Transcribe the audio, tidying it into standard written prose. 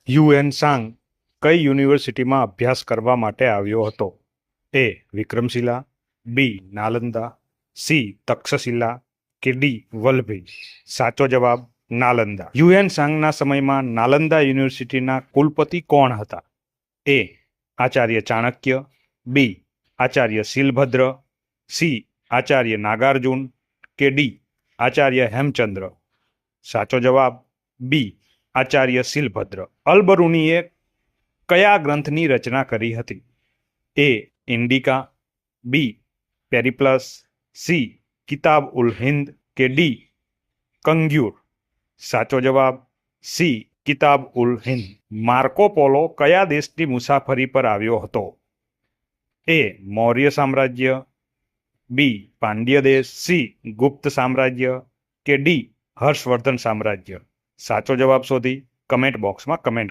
UN સાંગ કઈ યુનિવર્સિટીમાં અભ્યાસ કરવા માટે આવ્યો હતો? એ. વિક્રમશિલા, બી. નાલંદા, સી. તક્ષશિલા કે ડી. વલ્લભી? સાચો જવાબ નાલંદા. યુએન સાંગના સમયમાં નાલંદા યુનિવર્સિટીના કુલપતિ કોણ હતા? એ. આચાર્ય ચાણક્ય, બી. આચાર્ય શીલભદ્ર, સી. આચાર્ય નાગાર્જુન કે ડી. આચાર્ય હેમચંદ્ર? સાચો જવાબ બી. આચાર્ય શીલભદ્ર. અલ-બરૂનીએ કયા ગ્રંથની રચના કરી હતી? એ. ઇન્ડિકા, બી. પેરિપ્લસ, સી. કિતાબ ઉલ હિન્દ કે ડી. કંગ્યુર? સાચો જવાબ સી. કિતાબ ઉલ હિન્દ. માર્કો પોલો કયા દેશની મુસાફરી પર આવ્યો હતો? એ. મૌર્ય સામ્રાજ્ય, બી. પાંડ્ય દેશ, સી. ગુપ્ત સામ્રાજ્ય કે ડી. હર્ષવર્ધન સામ્રાજ્ય? સાચો જવાબ શોધી કમેન્ટ બોક્સમાં કમેન્ટ